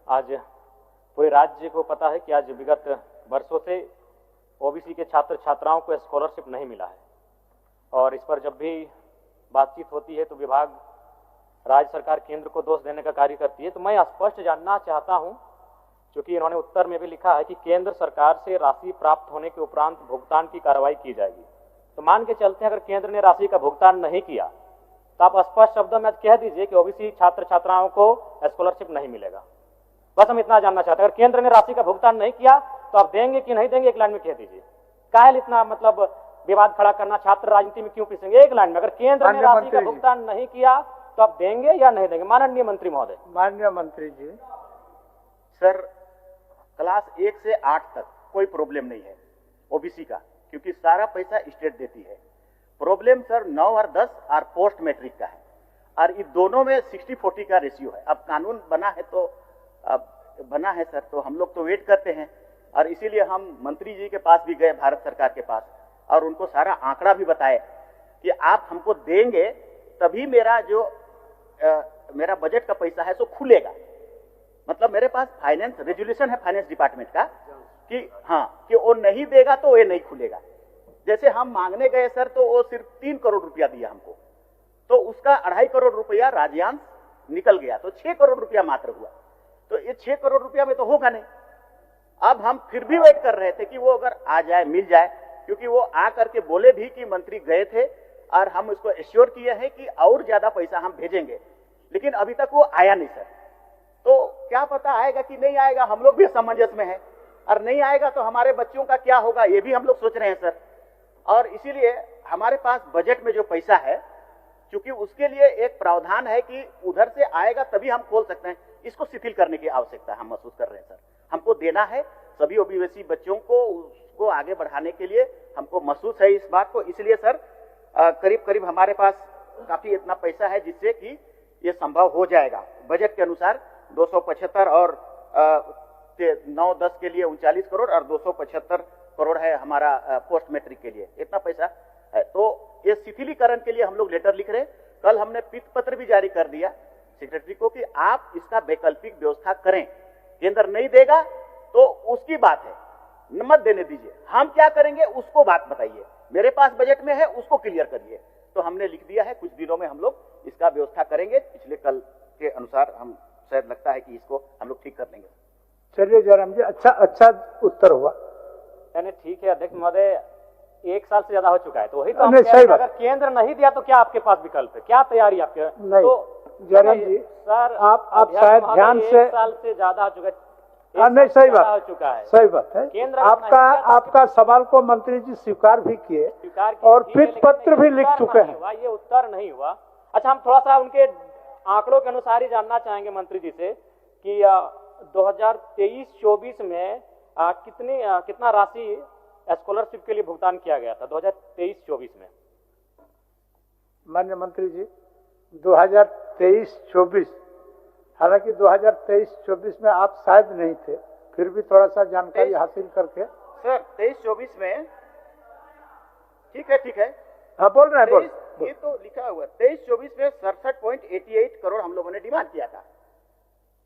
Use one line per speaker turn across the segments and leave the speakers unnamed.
आज पूरे राज्य को पता है कि आज विगत वर्षों से ओबीसी के छात्र छात्राओं को स्कॉलरशिप नहीं मिला है, और इस पर जब भी बातचीत होती है तो विभाग राज्य सरकार केंद्र को दोष देने का कार्य करती है। तो मैं स्पष्ट जानना चाहता हूं, क्योंकि इन्होंने उत्तर में भी लिखा है कि केंद्र सरकार से राशि प्राप्त होने के उपरांत भुगतान की कार्रवाई की जाएगी। तो मान के चलते हैं अगर केंद्र ने राशि का भुगतान नहीं किया तो आप स्पष्ट शब्दों में कह दीजिए कि ओबीसी छात्र छात्राओं को स्कॉलरशिप नहीं मिलेगा। बस हम इतना जानना चाहते हैं, अगर केंद्र ने राशि का भुगतान नहीं किया तो आप देंगे कि नहीं देंगे, एक लाइन में कह दीजिए। काहे इतना मतलब विवाद खड़ा करना, छात्र राजनीति में क्यों पिसेंगे? एक लाइन में, अगर केंद्र ने राशि का भुगतान नहीं किया तो आप देंगे या नहीं देंगे? माननीय मंत्री महोदय।
माननीय मंत्री जी।
सर, क्लास 1 से 8 तक कोई प्रॉब्लम नहीं है ओबीसी का, क्योंकि सारा पैसा स्टेट देती है। प्रॉब्लम सर 9 और 10 और पोस्ट मैट्रिक का है, और इन दोनों में 60-40 का रेशियो है। अब कानून बना है तो बना है सर, तो हम लोग तो वेट करते हैं, और इसीलिए हम मंत्री जी के पास भी गए, भारत सरकार के पास, और उनको सारा आंकड़ा भी बताए कि आप हमको देंगे तभी मेरा जो मेरा बजट का पैसा है सो खुलेगा। मतलब मेरे पास फाइनेंस रेजुलेशन है फाइनेंस डिपार्टमेंट का कि हाँ, कि वो नहीं देगा तो ये नहीं खुलेगा। जैसे हम मांगने गए सर तो वो सिर्फ 3 करोड़ रुपया दिया हमको, तो उसका 2.5 करोड़ रुपया राज्यांश निकल गया, तो 6 करोड़ रुपया मात्र हुआ। तो ये 6 करोड़ रुपया में तो होगा नहीं। अब हम फिर भी वेट कर रहे थे कि वो अगर आ जाए, मिल जाए, क्योंकि वो आ करके बोले भी कि मंत्री गए थे और हम उसको एश्योर किए हैं कि और ज्यादा पैसा हम भेजेंगे, लेकिन अभी तक वो आया नहीं सर। तो क्या पता आएगा कि नहीं आएगा, हम लोग भी असमंजस में हैं, और नहीं आएगा तो हमारे बच्चों का क्या होगा ये भी हम लोग सोच रहे हैं सर। और इसीलिए हमारे पास बजट में जो पैसा है, क्योंकि उसके लिए एक प्रावधान है कि उधर से आएगा तभी हम खोल सकते हैं, इसको शिथिल करने की आवश्यकता हम महसूस कर रहे हैं सर। हमको देना है सभी ओबीसी बच्चों को, उसको आगे बढ़ाने के लिए हमको महसूस है इस बात को। इसलिए सर करीब करीब हमारे पास काफी इतना पैसा है जिससे कि ये संभव हो जाएगा। बजट के अनुसार 275 और 9-10 के लिए 39 करोड़ और 275 करोड़ है हमारा पोस्ट मैट्रिक के लिए, इतना पैसा है। तो ये शिथिलीकरण के लिए हम लोग लेटर लिख रहे हैं। कल हमने पीठ पत्र भी जारी कर दिया सेक्रेटरी को कि आप इसका वैकल्पिक व्यवस्था करें। केंद्र नहीं देगा तो उसकी बात है, मत देने दीजिए, हम क्या करेंगे उसको बात बताइए, मेरे पास बजट में है उसको क्लियर करिए। तो हमने लिख दिया है, कुछ दिनों में हम लोग इसका व्यवस्था करेंगे। पिछले कल के अनुसार हम शायद लगता है कि इसको हम लोग ठीक कर लेंगे।
चलिए जयराम जी, अच्छा उत्तर हुआ।
यानी ठीक है अध्यक्ष महोदय, 1 साल से ज्यादा हो चुका है, तो वही तो हम कह रहे हैं, अगर केंद्र नहीं दिया तो क्या आपके पास विकल्प है, क्या तैयारी आपके?
नहीं
तो
जयराम जी
सर,
आप शायद ध्यान से
1 साल से ज्यादा हो चुका है।
नहीं, सही बात
हो चुका है,
सही बात है।
केंद्र
आपका सवाल को मंत्री जी स्वीकार भी किए और पीठ पत्र भी लिख चुके हैं।
ये उत्तर नहीं हुआ। अच्छा, हम थोड़ा सा उनके आंकड़ों के अनुसार ही जानना चाहेंगे मंत्री जी से कि 2023-24 में कितना राशि स्कॉलरशिप के लिए भुगतान किया गया था 2023-24 में?
माननीय मंत्री जी, 2023-24, हालांकि 2023-24 में आप शायद नहीं थे, फिर भी थोड़ा सा जानकारी हासिल करके।
सर 23-24 में ठीक है,
हाँ बोल रहे हैं,
ये तो लिखा हुआ 23-24 में 67.88 करोड़ हम लोगों ने डिमांड किया था,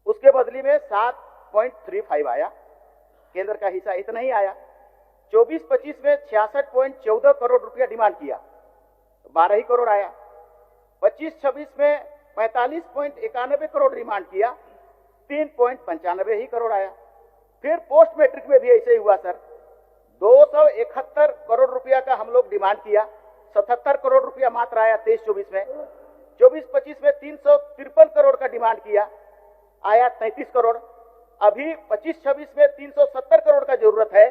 उसके बदली में 7.35 आया, केंद्र का हिस्सा इतना ही आया। 24-25 में 66.14 करोड़ रुपया डिमांड किया, 12 ही करोड़ आया। 25-26 में 45.91 करोड़ डिमांड किया, 3.95 ही करोड़ आया। फिर पोस्ट मैट्रिक में भी ऐसे ही हुआ सर, 271 करोड़ रुपया का हम लोग डिमांड किया, 77 करोड़ रुपया मात्र आया 23-24 में। 24-25 में 353 करोड़ का डिमांड किया, आया 33 करोड़। अभी 25-26 में 370 करोड़ का जरूरत है,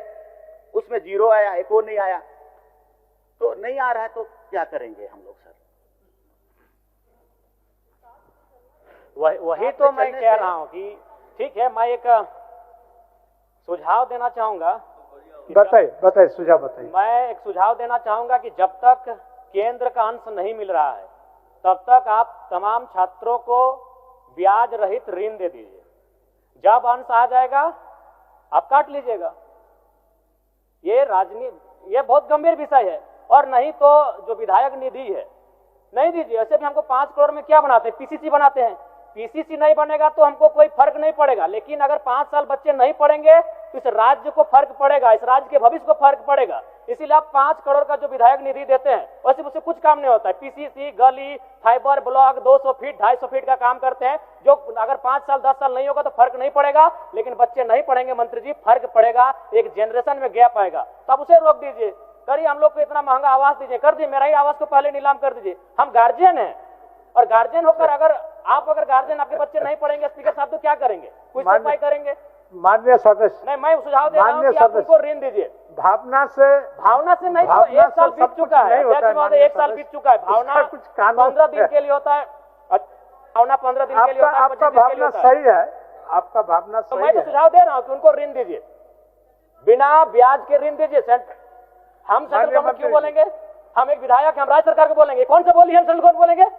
उसमें 0 आया, एक और नहीं आया। तो नहीं आ रहा है तो क्या करेंगे हम लोग सर?
वही तो मैं कह रहा हूं कि ठीक है, मैं एक सुझाव देना चाहूंगा।
बताइए सुझाव बताइए।
मैं एक सुझाव देना चाहूंगा कि जब तक केंद्र का अंश नहीं मिल रहा है तब तक आप तमाम छात्रों को ब्याज रहित ऋण दे दीजिए। जब अंश आ जाएगा आप काट लीजिएगा। ये राजनीति, ये बहुत गंभीर विषय है। और नहीं तो जो विधायक निधि है नहीं दीजिए। ऐसे भी हमको 5 करोड़ में क्या बनाते हैं, पीसीसी बनाते हैं। पीसीसी नहीं बनेगा तो हमको कोई फर्क नहीं पड़ेगा, लेकिन अगर 5 साल बच्चे नहीं पढ़ेंगे तो इस राज्य को फर्क पड़ेगा, इस राज्य के भविष्य को फर्क पड़ेगा। इसीलिए आप 5 करोड़ का जो विधायक निधि देते हैं वैसे उससे कुछ काम नहीं होता है। पीसीसी, गली, फाइबर ब्लॉक 200 फीट 250 फीट का काम करते हैं, जो अगर 5 साल 10 साल नहीं होगा तो फर्क नहीं पड़ेगा, लेकिन बच्चे नहीं पढ़ेंगे मंत्री जी, फर्क पड़ेगा, एक जनरेशन में गैप आएगा। तब उसे रोक दीजिए, करिए हम लोग को इतना महंगा आवास दीजिए, कर दीजिए, मेरा ही आवास को पहले नीलाम कर दीजिए। हम गार्जियन हैं, और गार्जियन होकर अगर गार्जियन आपके बच्चे नहीं पढ़ेंगे स्पीकर साहब तो क्या करेंगे, कुछ उपाय करेंगे?
माननीय सदस्य,
नहीं, मैं सुझाव दे रहा हूं कि आप उनको ऋण दीजिए।
भावना से
नहीं तो 1 साल बीत चुका है, 1 साल बीत चुका है। भावना
कुछ
15 दिन के लिए होता है, भावना 15 दिन के लिए होता है,
आपका भावना सही है, आपका भावना
तो
सही
मैं तो
है।
सुझाव दे रहा हूँ कि उनको ऋण दीजिए, बिना ब्याज के ऋण दीजिए। हम सेंट्रल गवर्नमेंट क्यों बोलेंगे? हम एक विधायक, हम राज्य सरकार को बोलेंगे, कौन से बोली हम सेंट्रल गवर्नमेंट बोलेंगे?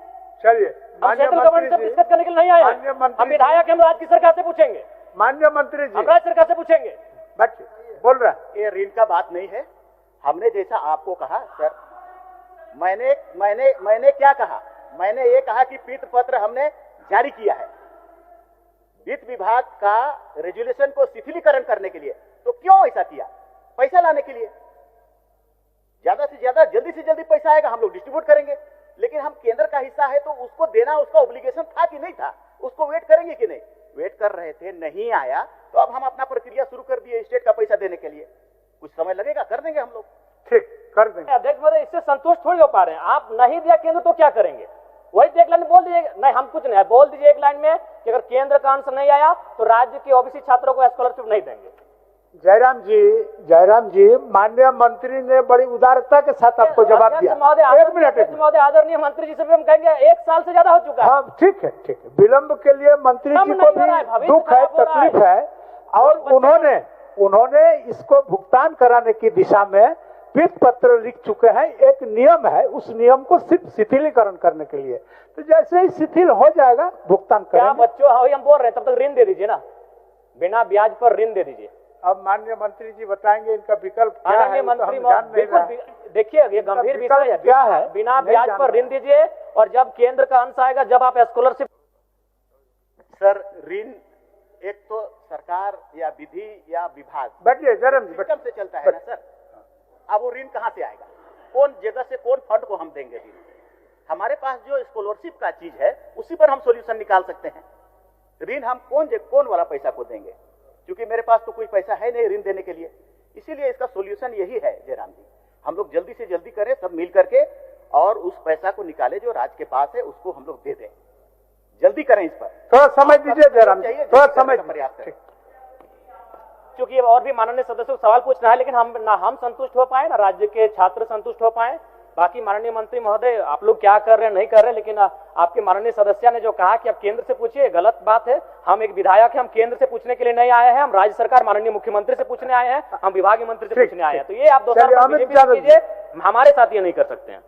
चलिए,
हम सेंट्रल गवर्नमेंट से डिस्कस करने के लिए नहीं आए हैं, हम विधायक, हम राज्य की सरकार से पूछेंगे,
माननीय मंत्री जी,
हम राज्य सरकार से पूछेंगे।
बच्चे बोल रहा है,
ये ऋण का बात नहीं है। हमने जैसा आपको कहा सर, मैंने क्या कहा? मैंने ये कहा कि पीत पत्र हमने जारी किया है वित्त विभाग का रेजुलेशन को शिथिलीकरण करने के लिए। तो क्यों ऐसा किया? पैसा लाने के लिए। ज्यादा से ज्यादा जल्दी से जल्दी पैसा आएगा, हम लोग डिस्ट्रीब्यूट करेंगे, लेकिन हम केंद्र का हिस्सा है तो उसको देना उसका ऑब्लिगेशन था कि नहीं था, उसको वेट करेंगे कि नहीं? वेट कर रहे थे, नहीं आया तो अब हम अपना प्रक्रिया शुरू कर दिए स्टेट का पैसा देने के लिए। कुछ समय लगेगा, कर देंगे हम लोग।
ठीक, कर देंगे।
अध्यक्ष महोदय, इससे संतुष्ट थोड़ी हो पा रहे हैं आप। नहीं दिया केंद्र तो क्या करेंगे? वही एक लाइन बोल दीजिए, नहीं हम कुछ नहीं, बोल दीजिए एक लाइन में कि अगर केंद्र का अंश नहीं आया तो राज्य के ओबीसी छात्रों को स्कॉलरशिप नहीं देंगे।
जयराम जी, माननीय मंत्री ने बड़ी उदारता के साथ आपको जवाब दिया। एक मिनट
महोदय, आदरणीय मंत्री जी से भी हम कहेंगे 1 साल से ज्यादा हो चुका है।
हाँ, ठीक है, ठीक है। विलंब के लिए मंत्री जी को भी दुख है, तकलीफ है, और उन्होंने इसको भुगतान कराने की दिशा में पीत पत्र लिख चुके हैं। एक नियम है, उस नियम को सिर्फ शिथिलीकरण करने के लिए, तो जैसे ही शिथिल हो जाएगा भुगतान करेंगे।
बच्चों, हम बोल रहे हैं, तब तक ऋण दे दीजिए ना, बिना ब्याज पर ऋण दे दीजिए।
अब माननीय मंत्री जी बताएंगे इनका विकल्प क्या है।
माननीय मंत्री देखिए, ये गंभीर विषय है, क्या है? बिना ब्याज पर ऋण दीजिए, और जब केंद्र का अंश आएगा, जब आप स्कॉलरशिप।
सर, ऋण एक तो सरकार या विधि या विभाग
बैठिए जयराम जी,
सिस्टम से चलता है ना सर। अब वो ऋण कहाँ से आएगा? कौन जगह से, कौन फंड को हम देंगे ऋण? हमारे पास जो स्कॉलरशिप का चीज है उसी पर हम सॉल्यूशन निकाल सकते हैं। ऋण हम कौन वाला पैसा को देंगे? क्योंकि मेरे पास तो कोई पैसा है नहीं ऋण देने के लिए। इसीलिए इसका सॉल्यूशन यही है जयराम जी, हम लोग जल्दी से जल्दी करें सब मिल करके, और उस पैसा को निकाले जो राज्य के पास है उसको हम लोग दे दें। जल्दी करें इस पर,
थोड़ा समय दीजिए जयराम जी, थोड़ा समय
प्रयास करें।
क्योंकि और भी माननीय सदस्यों को सवाल पूछना है, लेकिन हम संतुष्ट हो पाए, ना राज्य के छात्र संतुष्ट हो पाए। बाकी माननीय मंत्री महोदय, आप लोग क्या कर रहे हैं नहीं कर रहे हैं, लेकिन आपके माननीय सदस्य ने जो कहा कि आप केंद्र से पूछिए, गलत बात है। हम एक विधायक हैं, हम केंद्र से पूछने के लिए नहीं आए हैं, हम राज्य सरकार माननीय मुख्यमंत्री से पूछने आए हैं, हम विभागीय मंत्री से पूछने आए हैं। तो ये आप 2 साल कीजिए, हमारे साथ ये नहीं कर सकते हैं।